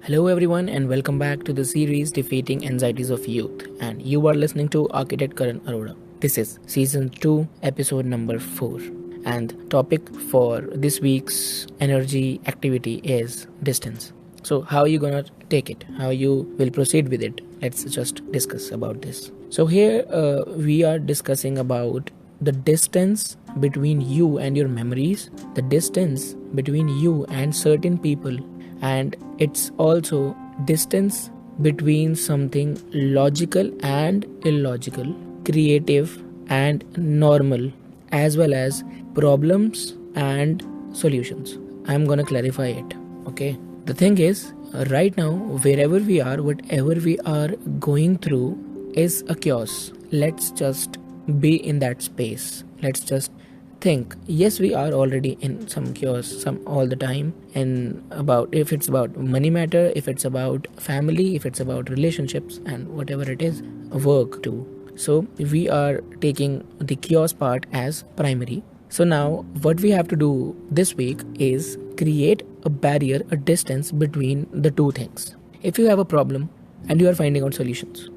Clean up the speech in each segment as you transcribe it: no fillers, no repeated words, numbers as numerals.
Hello, everyone, and welcome back to the series Defeating Anxieties of Youth. And you are listening to Architect Karan Arora. This is season 2, episode number 4. And topic for this week's energy activity is distance. So, how are you gonna take it? How you will proceed with it? Let's just discuss about this. So, here we are discussing about the distance between you and your memories, the distance between you and certain people, and it's also distance between something logical and illogical, creative and normal, as well as problems and solutions. I'm gonna clarify it. Okay, the thing is, right now, wherever we are, whatever we are going through is a chaos. Let's just be in that space. Let's just think. Yes, we are already in some chaos some all the time, and about if it's about money matter, if it's about family, if it's about relationships, and whatever it is, work too. So we are taking the chaos part as primary. So now what we have to do this week is create a barrier, a distance between the two things. If you have a problem and you are finding out solutions,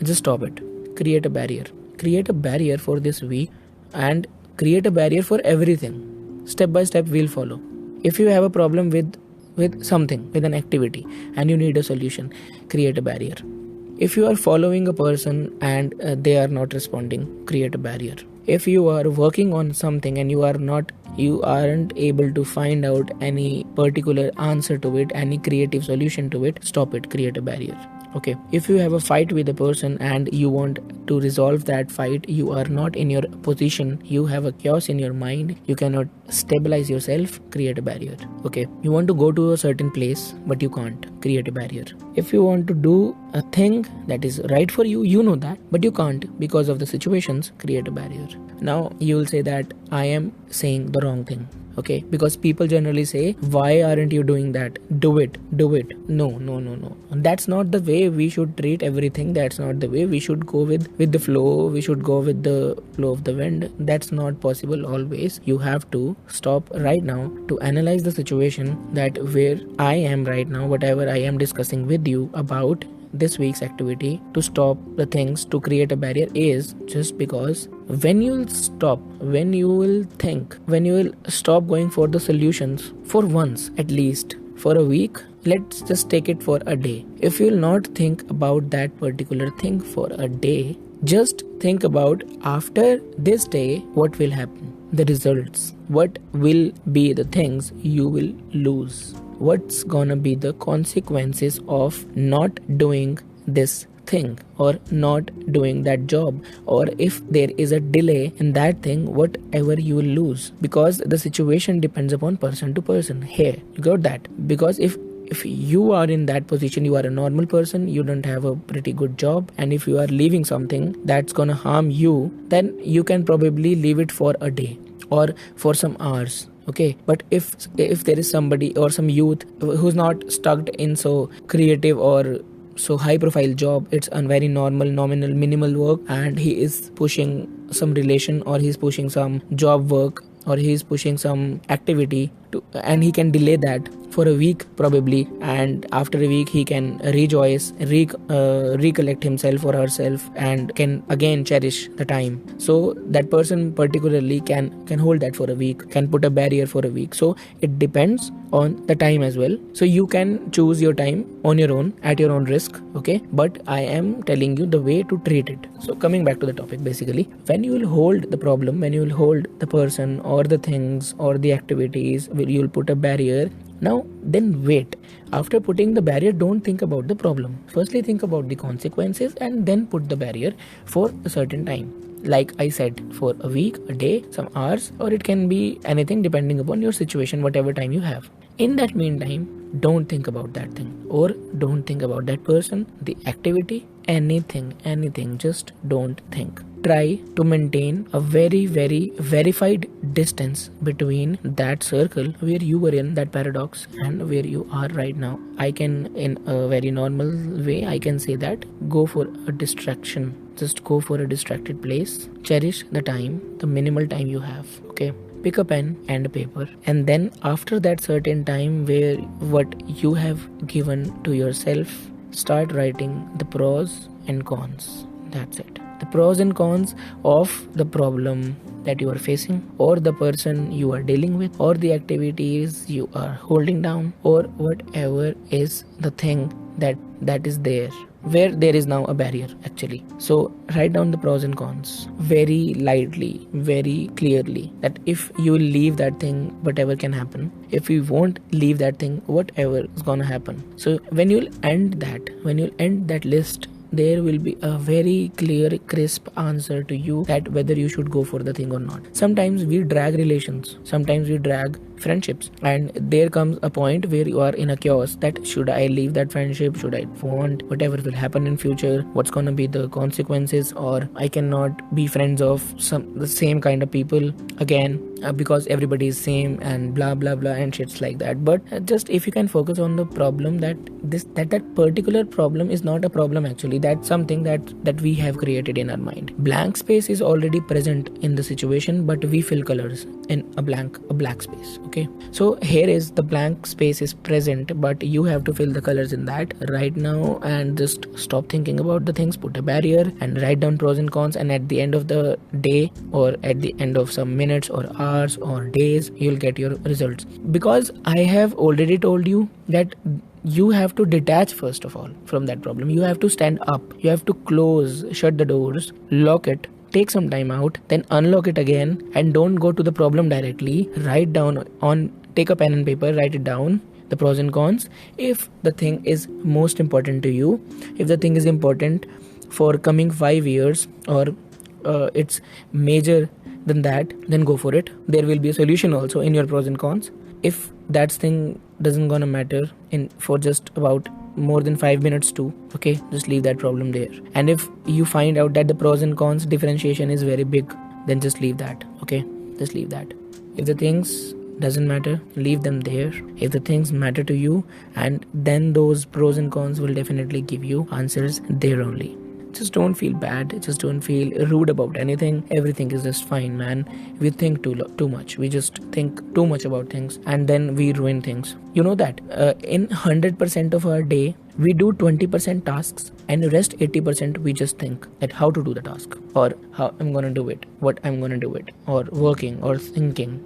just stop it. Create a barrier. Create a barrier for this week and create a barrier for everything. Step by step we'll follow. If you have a problem with something, with an activity, and you need a solution, create a barrier. If you are following a person and they are not responding, create a barrier. If you are working on something and you aren't able to find out any particular answer to it, any creative solution to it, stop it, create a barrier. Okay, if you have a fight with a person and you want to resolve that fight, you are not in your position, you have a chaos in your mind, you cannot stabilize yourself, create a barrier. Okay, you want to go to a certain place but you can't, create a barrier. If you want to do a thing that is right for you, you know that, but you can't because of the situations, create a barrier. Now you will say that I am saying the wrong thing. Okay, because people generally say, why aren't you doing that? Do it. No. That's not the way we should treat everything. That's not the way we should go with the flow. We should go with the flow of the wind. That's not possible always. You have to stop right now to analyze the situation, that where I am right now, whatever I am discussing with you about this week's activity, to stop the things, to create a barrier, is just because when you will stop, when you will think, when you will stop going for the solutions for once, at least for a week, let's just take it for a day. If you will not think about that particular thing for a day, just think about after this day, what will happen, the results, what will be the things you will lose, what's gonna be the consequences of not doing this thing or not doing that job, or if there is a delay in that thing, whatever you will lose, because the situation depends upon person to person. Here, you got that? Because if you are in that position, you are a normal person, you don't have a pretty good job, and if you are leaving something that's gonna harm you, then you can probably leave it for a day or for some hours. Okay, but if there is somebody or some youth who's not stuck in so creative or so high profile job, it's a very normal, nominal, minimal work, and he is pushing some relation, or he's pushing some job work, or he's pushing some activity to, and he can delay that for a week probably, and after a week he can rejoice, recollect himself or herself, and can again cherish the time. So that person particularly can hold that for a week, can put a barrier for a week. So it depends on the time as well. So you can choose your time on your own, at your own risk. Okay, but I am telling you the way to treat it. So coming back to the topic, basically, when you will hold the problem, when you will hold the person or the things or the activities, you will put a barrier. Now then wait. After putting the barrier, don't think about the problem. Firstly think about the consequences and then put the barrier for a certain time. Like I said, for a week, a day, some hours, or it can be anything depending upon your situation, whatever time you have. In that meantime, don't think about that thing, or don't think about that person, the activity, anything, just don't think. Try to maintain a very, very verified distance between that circle where you were in, that paradox, and where you are right now. I can, in a very normal way, I can say that go for a distraction. Just go for a distracted place. Cherish the time, the minimal time you have. Okay. pick a pen and a paper, and then after that certain time where what you have given to yourself, start writing the pros and cons. That's it. The pros and cons of the problem that you are facing, or the person you are dealing with, or the activities you are holding down, or whatever is the thing that is there, where there is now a barrier actually. So write down the pros and cons very lightly, very clearly, that if you will leave that thing, whatever can happen. If you won't leave that thing, whatever is gonna happen. So when you'll end that list, there will be a very clear, crisp answer to you that whether you should go for the thing or not. Sometimes we drag relations, sometimes we drag friendships, and there comes a point where you are in a chaos that should I leave that friendship, should I want, whatever will happen in future, what's gonna be the consequences, or I cannot be friends of the same kind of people again because everybody is same and blah blah blah and shits like that. But just if you can focus on the problem, that particular problem is not a problem actually, that's something that we have created in our mind. Blank space is already present in the situation, but we fill colors in a black space. Okay, so here is the blank space is present, but you have to fill the colors in that right now, and just stop thinking about the things, put a barrier and write down pros and cons, and at the end of the day, or at the end of some minutes or hours or days, you'll get your results. Because I have already told you that you have to detach first of all from that problem. You have to stand up, you have to shut the doors, lock it, take some time out, then unlock it again, and don't go to the problem directly. Write down take a pen and paper, write it down, the pros and cons. If the thing is most important to you, if the thing is important for coming 5 years, or it's major than that, then go for it. There will be a solution also in your pros and cons. If that thing doesn't gonna matter for just about more than 5 minutes too, okay, just leave that problem there. And if you find out that the pros and cons differentiation is very big, then just leave that. Okay, just leave that. If the things doesn't matter, leave them there. If the things matter to you, and then those pros and cons will definitely give you answers there only. Just don't feel bad, just don't feel rude about anything. Everything is just fine, man. We think too much. We just think too much about things, and then we ruin things. You know that in 100% of our day, we do 20% tasks, and the rest 80% we just think that how to do the task, or how I'm gonna do it, what I'm gonna do it, or working, or thinking,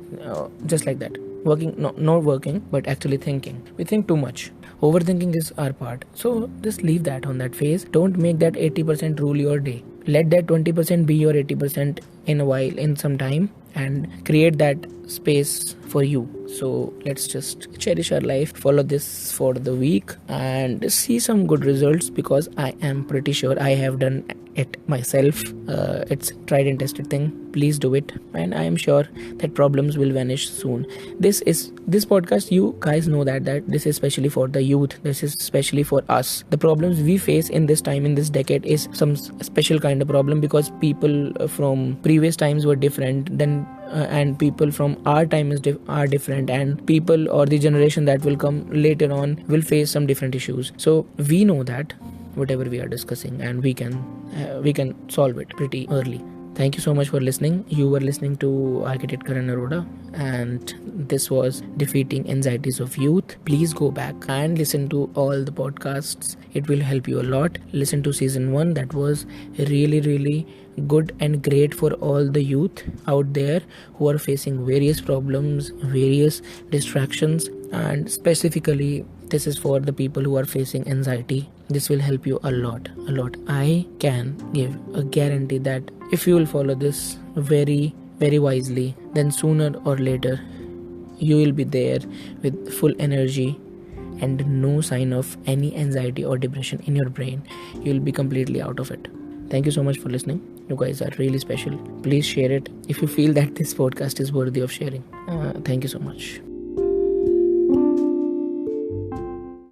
just like that. Working, not working, but actually thinking. We think too much. Overthinking is our part. So just leave that on that phase. Don't make that 80% rule your day. Let that 20% be your 80% in a while, in some time, and create that space for you. So let's just cherish our life, follow this for the week, and see some good results, because I am pretty sure I have done it myself. It's tried and tested thing. Please do it, and I am sure that problems will vanish soon. This podcast, you guys know that this is especially for the youth. This is especially for us. The problems we face in this time, in this decade, is some special kind of problem, because people from previous times were different then, and people from our time are different, and people or the generation that will come later on will face some different issues. So we know that whatever we are discussing, and we can solve it pretty early. Thank you so much for listening. You were listening to architect Karan Arora, and this was Defeating Anxieties of Youth. Please go back and listen to all the podcasts. It will help you a lot. Listen to season 1. That was really, really good and great for all the youth out there who are facing various problems, various distractions, and specifically this is for the people who are facing anxiety. This will help you a lot. I can give a guarantee that if you will follow this very, very wisely, then sooner or later you will be there with full energy and no sign of any anxiety or depression in your brain. You will be completely out of it. Thank you so much for listening. You guys are really special. Please share it if you feel that this podcast is worthy of sharing. Thank you so much.